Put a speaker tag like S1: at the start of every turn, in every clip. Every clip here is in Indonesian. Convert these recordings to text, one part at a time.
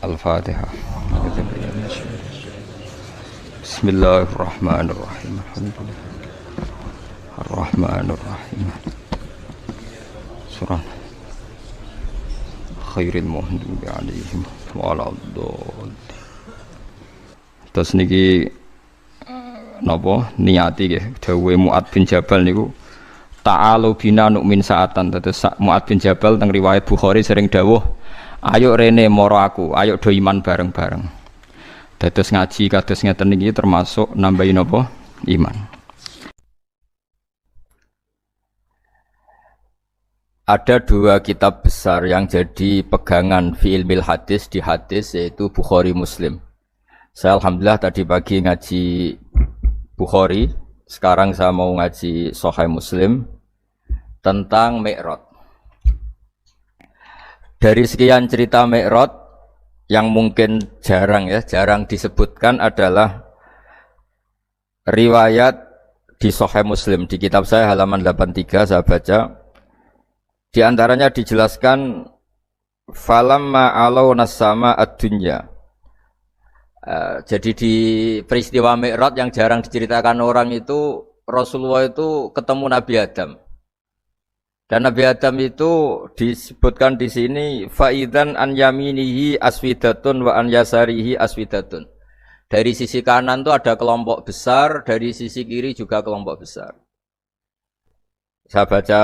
S1: Al-Fatihah. Bismillahirrahmanirrahim. Ar-Rahmanirrahim. Surah Khairil Muhdibi alaihim Waladhdallin. Terus niki napa niati nggih dawuhe Mu'ad bin Jabal niku ta'alu bina nu'min sa'atan. Terus Mu'ad bin Jabal teng riwayat Bukhari sering dawuh, ayo rene moro aku, ayo do iman bareng-bareng. Dados ngaji kados ngeten niki termasuk nambahin napa iman. Ada dua kitab besar yang jadi pegangan fi ilmil hadis di hadis, yaitu Bukhari Muslim. Saya alhamdulillah tadi pagi ngaji Bukhari, sekarang saya mau ngaji Sahih Muslim tentang Mi'raj. Dari sekian cerita Mi'raj yang mungkin jarang disebutkan adalah riwayat di Sahih Muslim. Di kitab saya halaman 83 saya baca, di antaranya dijelaskan falamma alau nasama ad-dunya. Jadi di peristiwa Mi'raj yang jarang diceritakan orang itu, Rasulullah itu ketemu Nabi Adam. Dan Nabi Adam itu disebutkan di sini faidan an yaminihi aswidatun wa an yasarihi aswidatun. Dari sisi kanan itu ada kelompok besar, dari sisi kiri juga kelompok besar. Saya baca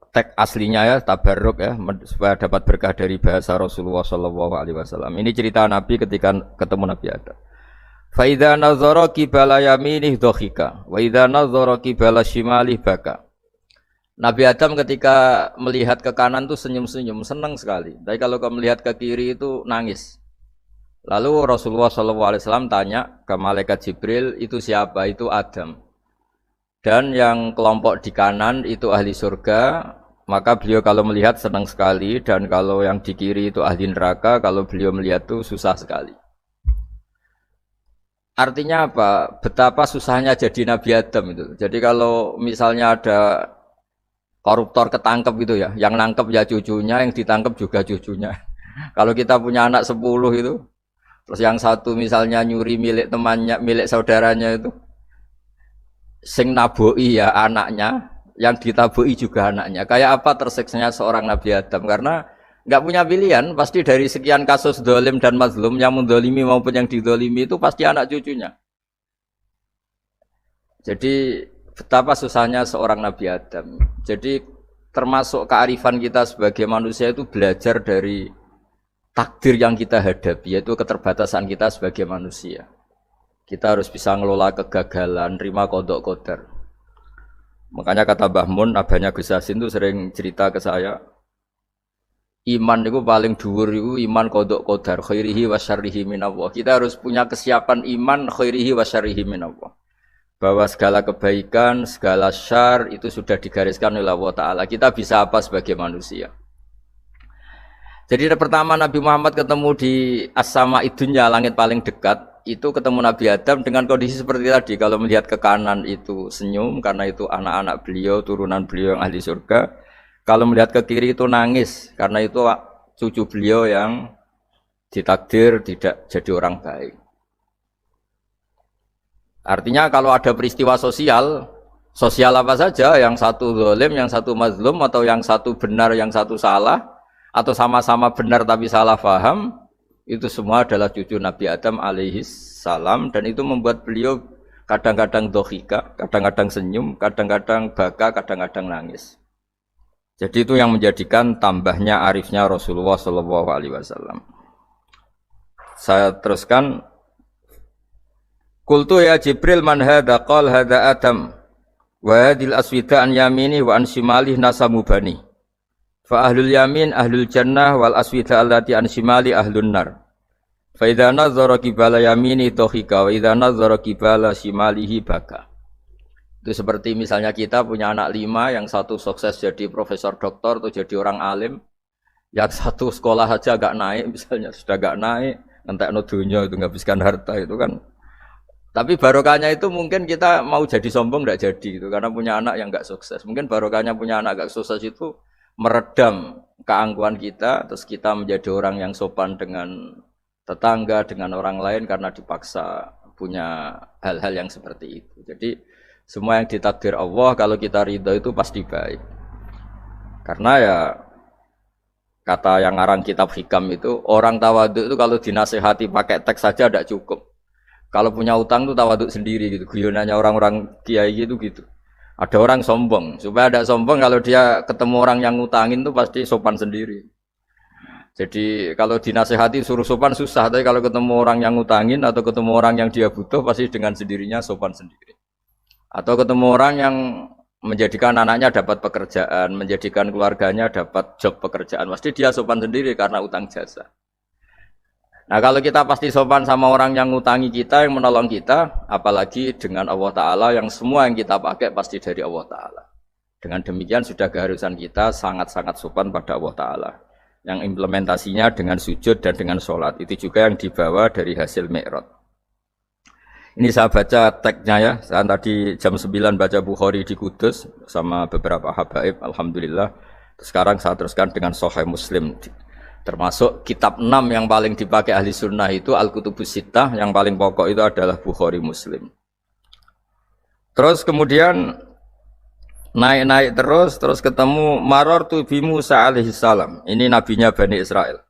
S1: teks aslinya ya, tabarruk ya, supaya dapat berkah dari bahasa Rasulullah SAW. Ini cerita Nabi ketika ketemu Nabi Adam. Fa idza nazara qibala yaminih dhakhika wa idza nazara qibala shimalih baka. Nabi Adam ketika melihat ke kanan itu senyum-senyum, senang sekali. Tapi kalau melihat ke kiri itu nangis. Lalu Rasulullah SAW tanya ke malaikat Jibril, itu siapa? Itu Adam. Dan yang kelompok di kanan itu ahli surga, maka beliau kalau melihat senang sekali, dan kalau yang di kiri itu ahli neraka, kalau beliau melihat itu susah sekali. Artinya apa? Betapa susahnya jadi Nabi Adam itu. Jadi kalau misalnya ada koruptor ketangkep gitu ya, yang nangkep ya cucunya, yang ditangkep juga cucunya. Kalau kita punya anak 10 itu, terus yang satu misalnya nyuri milik temannya, milik saudaranya itu, sing naboi ya anaknya, yang ditaboi juga anaknya. Kayak apa tersiksanya seorang Nabi Adam? Karena nggak punya pilihan, pasti dari sekian kasus dolim dan mazlum, yang mendolimi maupun yang didolimi itu pasti anak cucunya. Jadi betapa susahnya seorang Nabi Adam. Jadi termasuk kearifan kita sebagai manusia itu belajar dari takdir yang kita hadapi, yaitu keterbatasan kita sebagai manusia. Kita harus bisa ngelola kegagalan, terima qadha qadar. Makanya kata Mbah Mun, abahnya Gus Yasin itu sering cerita ke saya, iman itu paling dhuwur itu iman qadha qadar, khairihi wa syarrihi minallah. Kita harus punya kesiapan iman khairihi wa syarrihi minallah. Bahwa segala kebaikan, segala syar itu sudah digariskan oleh Allah Ta'ala. Kita bisa apa sebagai manusia? Jadi pertama Nabi Muhammad ketemu di as-sama'i dunya, langit paling dekat, itu ketemu Nabi Adam dengan kondisi seperti tadi. Kalau melihat ke kanan itu senyum, karena itu anak-anak beliau, turunan beliau yang ahli surga. Kalau melihat ke kiri itu nangis, karena itu cucu beliau yang ditakdir tidak jadi orang baik. Artinya kalau ada peristiwa sosial apa saja, yang satu zalim, yang satu mazlum, atau yang satu benar, yang satu salah, atau sama-sama benar tapi salah faham, itu semua adalah cucu Nabi Adam alaihis salam, dan itu membuat beliau kadang-kadang dohika, kadang-kadang senyum, kadang-kadang baka, kadang-kadang nangis. Jadi itu yang menjadikan tambahnya arifnya Rasulullah SAW. Saya teruskan. Qultu ya Jibril man hadha? Qal hadha Adam wa hadhil aswida an yamini wa an shimalih nasamu bani. Fa ahlul yamin ahlul jannah wal aswida allati an shimali ahlun nar. Fa idza nazara qibala yamini dhahika wa idza nazara qibala shimalihi baka. Itu seperti misalnya kita punya anak 5, yang satu sukses jadi profesor doktor atau jadi orang alim, yang satu sekolah saja agak naik, misalnya sudah agak naik, entekno dunya itu nghabiskan harta itu kan. Tapi barokahnya itu mungkin kita mau jadi sombong tidak jadi gitu, karena punya anak yang enggak sukses. Mungkin barokahnya punya anak enggak sukses itu meredam keangkuhan kita, terus kita menjadi orang yang sopan dengan tetangga, dengan orang lain karena dipaksa, punya hal-hal yang seperti itu. Jadi semua yang ditakdir Allah kalau kita ridho itu pasti baik. Karena ya kata yang ngarang kitab hikam itu, orang tawaduk itu kalau dinasehati pakai teks saja tidak cukup. Kalau punya utang itu tawaduk sendiri gitu. Guyonannya orang-orang kiai gitu. Ada orang sombong, supaya ada sombong kalau dia ketemu orang yang ngutangin itu pasti sopan sendiri. Jadi kalau dinasehati suruh sopan susah, tapi kalau ketemu orang yang ngutangin atau ketemu orang yang dia butuh pasti dengan sendirinya sopan sendiri. Atau ketemu orang yang menjadikan anaknya dapat pekerjaan, menjadikan keluarganya dapat job pekerjaan, pasti dia sopan sendiri karena utang jasa. Nah kalau kita pasti sopan sama orang yang ngutangi kita, yang menolong kita, apalagi dengan Allah Ta'ala yang semua yang kita pakai pasti dari Allah Ta'ala. Dengan demikian sudah keharusan kita sangat-sangat sopan pada Allah Ta'ala. Yang implementasinya dengan sujud dan dengan sholat. Itu juga yang dibawa dari hasil Mi'raj. Ini saya baca tagnya ya, saya tadi jam 9 baca Bukhari di Kudus sama beberapa habaib, Alhamdulillah. Sekarang saya teruskan dengan Sahih Muslim. Termasuk kitab 6 yang paling dipakai ahli sunnah itu Al-Kutubus Sittah, yang paling pokok itu adalah Bukhari Muslim. Terus kemudian naik-naik terus ketemu Marartu bi Musa alaihi salam. Ini nabinya Bani Israel.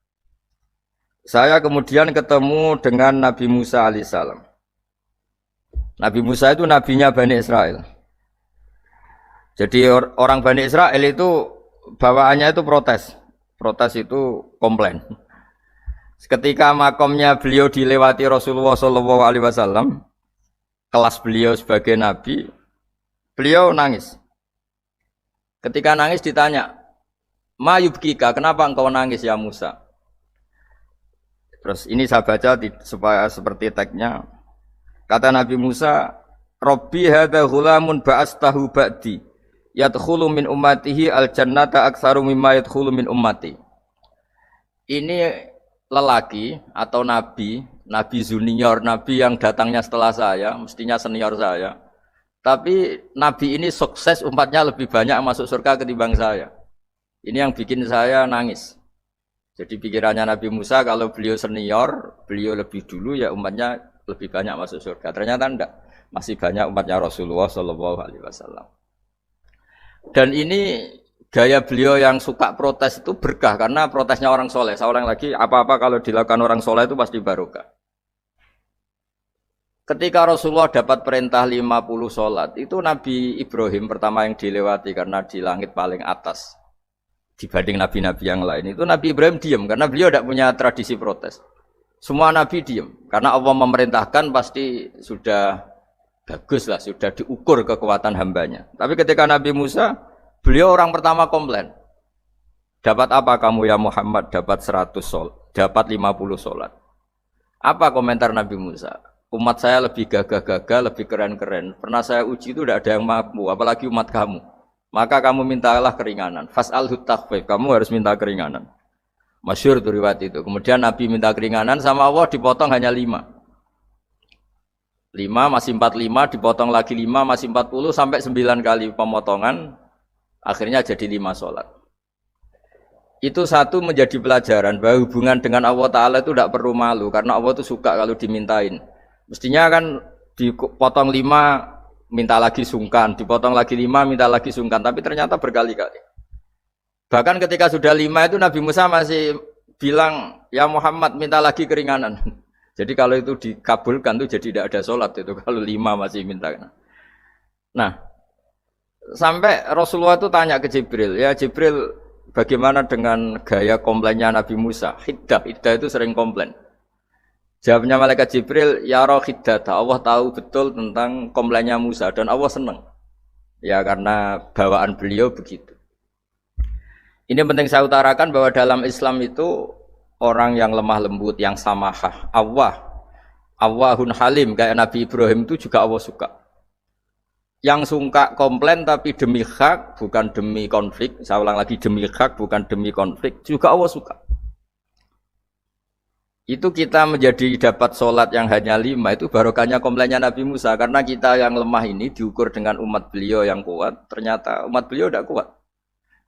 S1: Saya kemudian ketemu dengan Nabi Musa alaihi salam. Nabi Musa itu nabinya Bani Israel. Jadi orang Bani Israel itu bawaannya itu protes. Protes itu komplain. Ketika makomnya beliau dilewati Rasulullah SAW, kelas beliau sebagai nabi, beliau nangis. Ketika nangis ditanya, "Ma yubkika, kenapa engkau nangis ya Musa?" Terus ini saya baca supaya seperti tagnya. Kata Nabi Musa, "Rabbi hadza ghulamun ba'astahu ba'di. Yadkhulu min ummatihi al-jannata aktsaru mimma yadkhulu min ummati." Ini lelaki atau nabi junior, nabi yang datangnya setelah saya, mestinya senior saya. Tapi nabi ini sukses, umatnya lebih banyak masuk surga ketimbang saya. Ini yang bikin saya nangis. Jadi pikirannya Nabi Musa kalau beliau senior, beliau lebih dulu ya umatnya lebih banyak masuk surga. Ternyata enggak, masih banyak umatnya Rasulullah SAW. Dan ini gaya beliau yang suka protes itu berkah karena protesnya orang soleh. Saya ulang lagi, apa-apa kalau dilakukan orang soleh itu pasti barokah. Ketika Rasulullah dapat perintah 50 sholat, itu Nabi Ibrahim pertama yang dilewati karena di langit paling atas dibanding nabi-nabi yang lain. Itu Nabi Ibrahim diam karena beliau tidak punya tradisi protes. Semua nabi diam karena Allah memerintahkan pasti sudah bagus lah, sudah diukur kekuatan hambanya. Tapi ketika Nabi Musa, beliau orang pertama komplain. Dapat apa kamu ya Muhammad? Dapat 100 sholat, dapat 50 sholat. Apa komentar Nabi Musa? Umat saya lebih gagah-gagah, lebih keren-keren. Pernah saya uji itu tidak ada yang mampu, apalagi umat kamu. Maka kamu mintalah keringanan. Fas'alhu takhfif, kamu harus minta keringanan. Masyhur itu riwayat itu. Kemudian Nabi minta keringanan sama Allah dipotong hanya 5. 5 masih 45, dipotong lagi 5 masih 40 sampai 9 kali pemotongan. Akhirnya jadi 5 sholat. Itu satu menjadi pelajaran bahwa hubungan dengan Allah Ta'ala itu tidak perlu malu. Karena Allah itu suka kalau dimintain. Mestinya kan dipotong 5 minta lagi sungkan, dipotong lagi 5 minta lagi sungkan, tapi ternyata berkali-kali. Bahkan ketika sudah 5 itu Nabi Musa masih bilang, ya Muhammad minta lagi keringanan. Jadi kalau itu dikabulkan itu jadi tidak ada sholat itu kalau 5 masih minta. Nah, sampai Rasulullah itu tanya ke Jibril, ya Jibril bagaimana dengan gaya komplainnya Nabi Musa? Hiddah itu sering komplain. Jawabnya malaikat Jibril, ya roh hiddata, Allah tahu betul tentang komplainnya Musa dan Allah senang. Ya karena bawaan beliau begitu. Ini penting saya utarakan bahwa dalam Islam itu orang yang lemah lembut, yang samahah, Allahun halim kayak Nabi Ibrahim itu juga Allah suka. Yang suka komplain tapi demi hak bukan demi konflik. Saya ulang lagi, demi hak bukan demi konflik juga Allah suka. Itu kita menjadi dapat sholat yang hanya 5 itu barokahnya komplainnya Nabi Musa. Karena kita yang lemah ini diukur dengan umat beliau yang kuat. Ternyata umat beliau tidak kuat.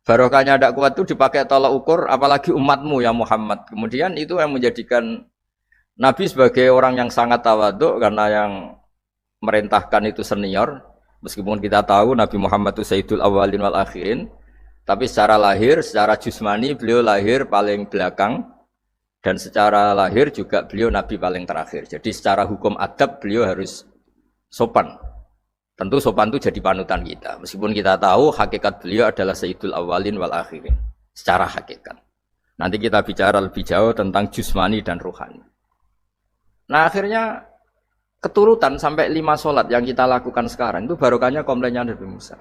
S1: Barokahnya tidak kuat itu dipakai tolak ukur apalagi umatmu ya Muhammad. Kemudian itu yang menjadikan Nabi sebagai orang yang sangat tawaduk karena yang merintahkan itu senior, meskipun kita tahu Nabi Muhammad itu Sayyidul Awwalin wal Akhirin, tapi secara lahir, secara jusmani beliau lahir paling belakang dan secara lahir juga beliau Nabi paling terakhir. Jadi secara hukum adab beliau harus sopan. Tentu sopan itu jadi panutan kita. Meskipun kita tahu hakikat beliau adalah Sayyidul Awwalin wal Akhirin. Secara hakikat. Nanti kita bicara lebih jauh tentang jusmani dan ruhani. Nah akhirnya keturutan sampai 5 sholat yang kita lakukan sekarang itu barokahnya komplainnya Nabi Musa.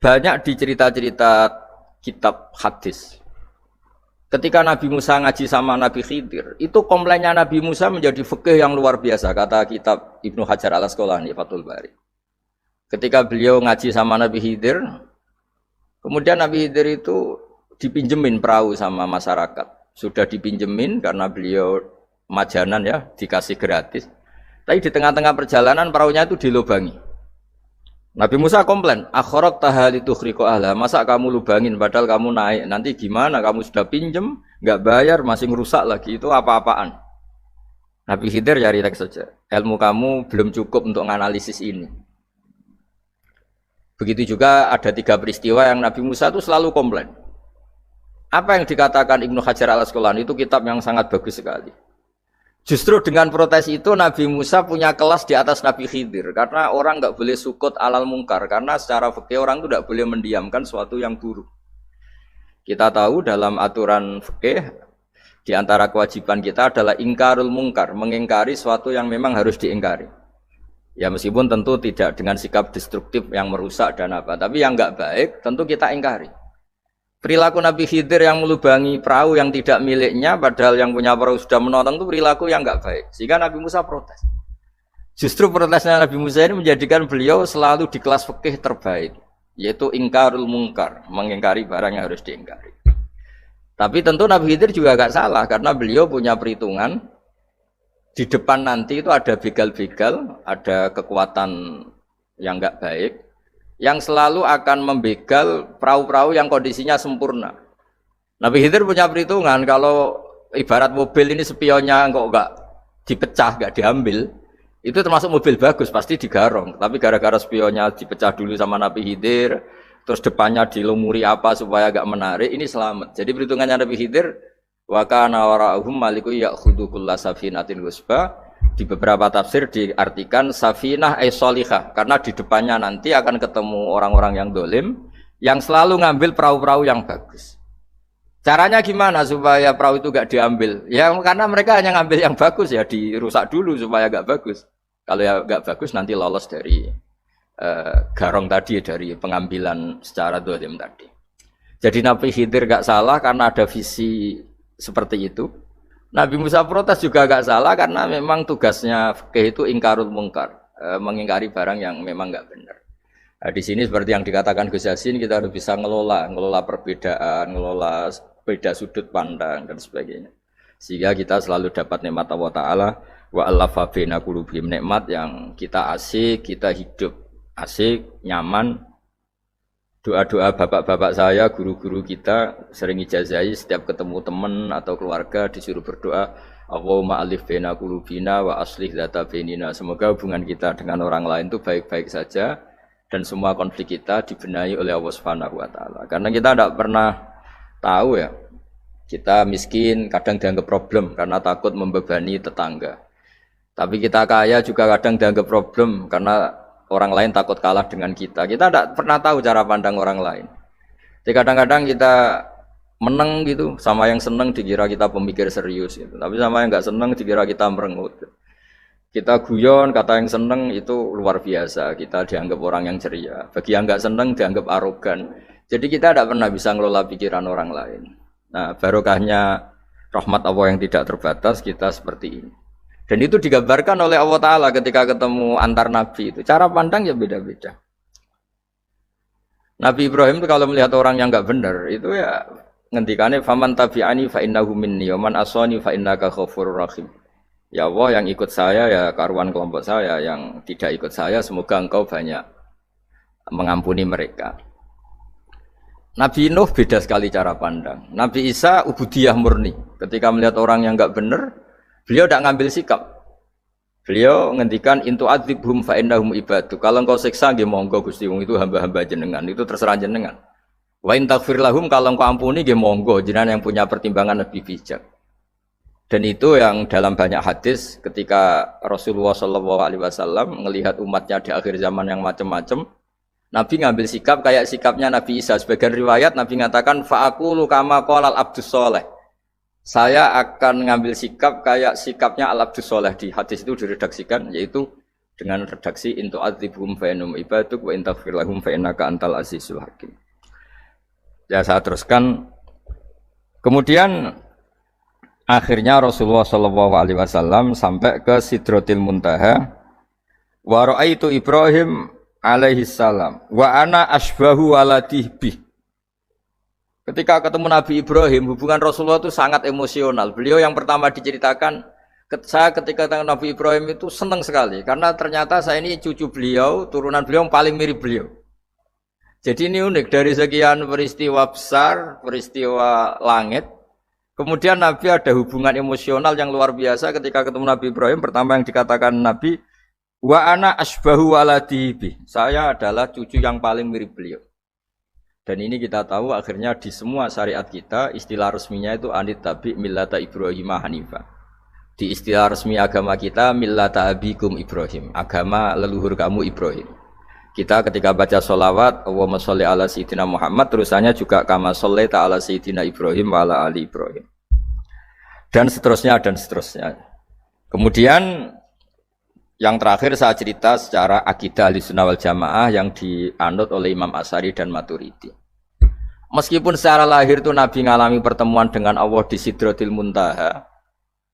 S1: Banyak di cerita-cerita kitab hadis. Ketika Nabi Musa ngaji sama Nabi Khidir, itu komplainnya Nabi Musa menjadi fikih yang luar biasa, kata kitab Ibnu Hajar al-Asqalani, Fathul Bari. Ketika beliau ngaji sama Nabi Khidir, kemudian Nabi Khidir itu dipinjemin perahu sama masyarakat. Sudah dipinjemin karena beliau majanan ya, dikasih gratis. Tapi di tengah-tengah perjalanan perahunya itu dilubangi. Nabi Musa komplain, akhirat tahal itu khriqo ahla, masa kamu lubangin padahal kamu naik, nanti gimana, kamu sudah pinjem, nggak bayar, masih ngerusak lagi, itu apa-apaan. Nabi Khidir cari teks saja, ilmu kamu belum cukup untuk menganalisis ini. Begitu juga ada 3 peristiwa yang Nabi Musa itu selalu komplain. Apa yang dikatakan Ibnu Hajar al-Asqalani itu kitab yang sangat bagus sekali. Justru dengan protes itu Nabi Musa punya kelas di atas Nabi Khidir. Karena orang nggak boleh sukut alal mungkar. Karena secara fikih orang itu tidak boleh mendiamkan sesuatu yang buruk. Kita tahu dalam aturan fikih, di antara kewajiban kita adalah ingkarul mungkar. Mengingkari sesuatu yang memang harus diingkari. Ya meskipun tentu tidak dengan sikap destruktif yang merusak dan apa. Tapi yang nggak baik tentu kita ingkari. Perilaku Nabi Khidir yang melubangi perahu yang tidak miliknya, padahal yang punya perahu sudah menonton, itu perilaku yang enggak baik. Sehingga Nabi Musa protes. Justru protesnya Nabi Musa ini menjadikan beliau selalu di kelas fikih terbaik, yaitu ingkarul mungkar, mengingkari barang yang harus diingkari. Tapi tentu Nabi Khidir juga enggak salah, karena beliau punya perhitungan, di depan nanti itu ada begal-begal, ada kekuatan yang enggak baik, yang selalu akan membegal perahu-perahu yang kondisinya sempurna. Nabi Khidir punya perhitungan, kalau ibarat mobil ini spionnya kok enggak dipecah, enggak diambil, itu termasuk mobil bagus, pasti digarong. Tapi gara-gara spionnya dipecah dulu sama Nabi Khidir, terus depannya dilumuri apa supaya enggak menarik, ini selamat. Jadi perhitungannya Nabi Khidir, wa kana wara'uhum maliku ya'khudhu kulla safinatin ghusba. Di beberapa tafsir diartikan safinah solihah, karena di depannya nanti akan ketemu orang-orang yang dolim yang selalu ngambil perahu-perahu yang bagus. Caranya gimana supaya perahu itu gak diambil? Ya karena mereka hanya ngambil yang bagus, ya dirusak dulu supaya gak bagus. Kalau ya gak bagus nanti lolos dari garong tadi, dari pengambilan secara dolim tadi. Jadi Nabi Khidir gak salah karena ada visi seperti itu. Nabi Musa protes juga agak salah karena memang tugasnya fikih itu ingkarul mungkar, mengingkari barang yang memang enggak benar. Nah, di sini seperti yang dikatakan Gus Yassin, kita harus bisa ngelola perbedaan, ngelola beda sudut pandang dan sebagainya. Sehingga kita selalu dapat nikmat Allah Ta'ala, wa allafa baina qulubihim, nikmat yang kita asik, kita hidup asik, nyaman. Doa-doa bapak-bapak saya, guru-guru kita sering ijazahi setiap ketemu teman atau keluarga disuruh berdoa, Allahumma alif baina qulubina wa aslih dzata bainina. Semoga hubungan kita dengan orang lain itu baik-baik saja dan semua konflik kita dibenahi oleh Allah Subhanahu wa taala. Karena kita tidak pernah tahu ya. Kita miskin kadang dianggap problem karena takut membebani tetangga. Tapi kita kaya juga kadang dianggap problem karena orang lain takut kalah dengan kita. Kita tidak pernah tahu cara pandang orang lain. Jadi kadang-kadang kita menang gitu, sama yang senang dikira kita pemikir serius gitu. Tapi sama yang nggak senang dikira kita merengut. Kita guyon, kata yang senang itu luar biasa. Kita dianggap orang yang ceria. Bagi yang nggak senang dianggap arogan. Jadi kita tidak pernah bisa ngelola pikiran orang lain. Nah, barokahnya rahmat Allah yang tidak terbatas kita seperti ini. Dan itu digambarkan oleh Allah Ta'ala ketika ketemu antar Nabi itu. Cara pandang ya beda-beda. Nabi Ibrahim itu kalau melihat orang yang enggak benar, itu ya ngendikane faman tabi'ani fa innahu minni wa man asani fa innaka ghafurur rahim. Ya Allah, yang ikut saya ya karuan kelompok saya, yang tidak ikut saya semoga engkau banyak mengampuni mereka. Nabi Nuh beda sekali cara pandang. Nabi Isa ubudiyah murni. Ketika melihat orang yang enggak benar, beliau tidak ngambil sikap. Beliau ngendikan intu adzibhum fa innahum ibadu. Kalau engkau siksa nggih monggo Gusti, wong itu hamba-hamba jenengan, itu terserah jenengan. Wa in taghfir lahum, kalau engkau ampuni nggih monggo, jenengan yang punya pertimbangan lebih bijak. Dan itu yang dalam banyak hadis ketika Rasulullah SAW melihat umatnya di akhir zaman yang macam-macam, Nabi ngambil sikap kayak sikapnya Nabi Isa. Sebagian riwayat Nabi mengatakan fa'aqulu kama qalal abdus soleh. Saya akan ngambil sikap kayak sikapnya al-abdus soleh. Di hadis itu diredaksikan, yaitu dengan redaksi intu adzibhum fa innahum ibaduk wa in taghfir lahum fa innaka antal azizul hakim. Ya, saya teruskan. Kemudian akhirnya Rasulullah SAW sampai ke Sidratil Muntaha. Wa ra'aitu Ibrahim alaihi salam wa ana asbahu waladih bih. Ketika ketemu Nabi Ibrahim, hubungan Rasulullah itu sangat emosional. Beliau yang pertama diceritakan, saya ketika ketemu Nabi Ibrahim itu senang sekali karena ternyata saya ini cucu beliau, turunan beliau yang paling mirip beliau. Jadi ini unik, dari sekian peristiwa besar, peristiwa langit, kemudian Nabi ada hubungan emosional yang luar biasa ketika ketemu Nabi Ibrahim. Pertama yang dikatakan Nabi, wa ana asbahu waladihi. Saya adalah cucu yang paling mirip beliau. Dan ini kita tahu akhirnya di semua syariat kita istilah resminya itu anit tabi millata Ibrahim Hanifah. Di istilah resmi agama kita millata abikum Ibrahim, agama leluhur kamu Ibrahim. Kita ketika baca sholawat Allahumma sholli ala sayyidina Muhammad, terusannya juga kama shollaita ala sayyidina Ibrahim wa ala ali Ibrahim. Dan seterusnya dan seterusnya. Kemudian yang terakhir saya cerita secara akidah Ahlussunnah wal Jamaah yang dianut oleh Imam Asy'ari dan Maturidi. Meskipun secara lahir itu Nabi mengalami pertemuan dengan Allah di Sidratil Muntaha,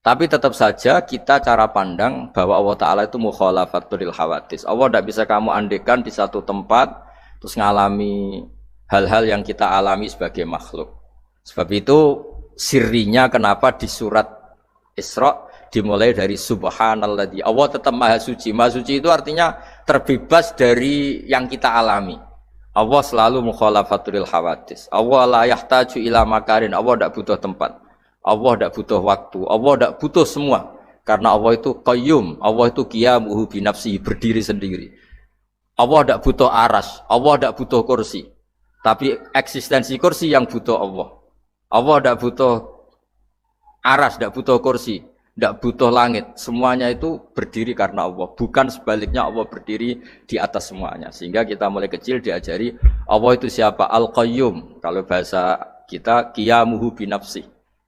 S1: tapi tetap saja kita cara pandang bahwa Allah Ta'ala itu mukhalafatul hawadis. Allah tidak bisa kamu andekan di satu tempat terus mengalami hal-hal yang kita alami sebagai makhluk. Sebab itu sirinya kenapa di surat Isra dimulai dari subhanalladzi. Allah tetap maha suci. Maha suci itu artinya terbebas dari yang kita alami. Allah selalu mukhalafatul hawadis. Allah la yahtaju ila makarin. Allah tidak butuh tempat. Allah tidak butuh waktu. Allah tidak butuh semua. Karena Allah itu qayyum. Allah itu qiyamuhu binafsihi, berdiri sendiri. Allah tidak butuh aras. Allah tidak butuh kursi. Tapi eksistensi kursi yang butuh Allah. Allah tidak butuh aras, tidak butuh kursi, tidak butuh langit. Semuanya itu berdiri karena Allah. Bukan sebaliknya Allah berdiri di atas semuanya. Sehingga kita mulai kecil diajari Allah itu siapa? Al-Qayyum. Kalau bahasa kita qiyamuhu binafsi.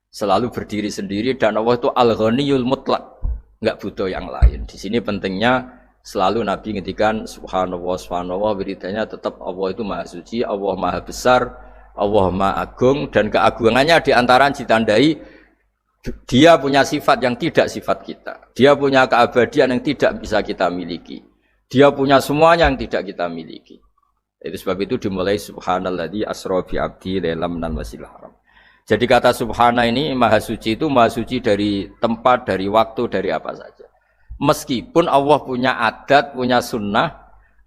S1: Selalu berdiri sendiri, dan Allah itu Al-Ghaniyul Mutlaq. Enggak butuh yang lain. Di sini pentingnya selalu Nabi ngintikan subhanallah subhanallah, wiridanya tetap Allah itu maha suci, Allah maha besar, Allah maha agung, dan keagungannya diantara ditandai dia punya sifat yang tidak sifat kita. Dia punya keabadian yang tidak bisa kita miliki. Dia punya semuanya yang tidak kita miliki. Itu sebab itu dimulai subhanalladzi asra bi abdi lailam minal masjidil haram. Jadi kata subhana ini maha suci itu maha suci dari tempat, dari waktu, dari apa saja. Meskipun Allah punya adat, punya sunnah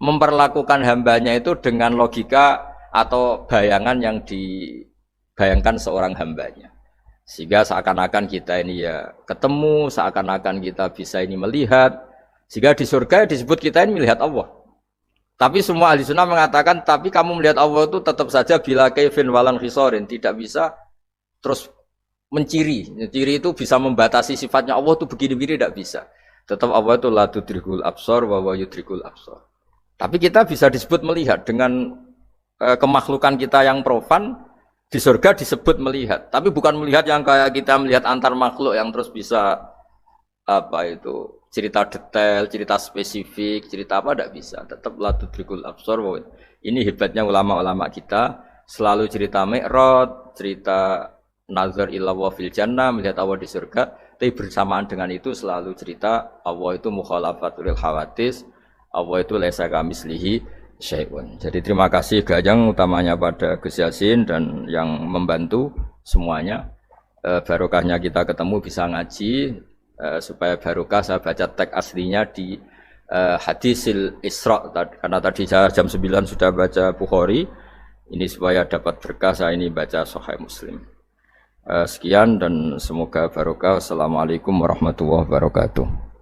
S1: memperlakukan hambanya itu dengan logika atau bayangan yang dibayangkan seorang hambanya. Sehingga seakan-akan kita ini ya ketemu, seakan-akan kita bisa ini melihat. Sehingga di surga disebut kita ini melihat Allah. Tapi semua ahli sunnah mengatakan, tapi kamu melihat Allah itu tetap saja bila kaifin walan khisorin, tidak bisa terus menciri. Ciri itu bisa membatasi sifatnya Allah itu begini-begini, tidak bisa. Tetap Allah itu la tudrikul absar wa huwa yudrikul absar. Tapi kita bisa disebut melihat dengan kemakhlukan kita yang profan. Di surga disebut melihat, tapi bukan melihat yang kayak kita melihat antar makhluk yang terus bisa apa itu cerita detail, cerita spesifik, cerita apa tidak bisa. Tetap la tudrikul absar. Ini hebatnya ulama-ulama kita, selalu cerita Mi'raj, cerita nazar ila wa fil jannah, melihat Allah di surga, tapi bersamaan dengan itu selalu cerita Allah itu mukhalafatul hawadis, Allah itu laisa kamislihi syai'un. Jadi terima kasih Gajang utamanya pada Gus Yasin dan yang membantu semuanya. Barokahnya kita ketemu bisa ngaji, supaya barokah saya baca teks aslinya di hadisil Isra, karena tadi saya jam 9 sudah baca Bukhari. Ini supaya dapat berkah saya ini baca Sahih Muslim. Sekian dan semoga barokah. Assalamualaikum warahmatullahi wabarakatuh.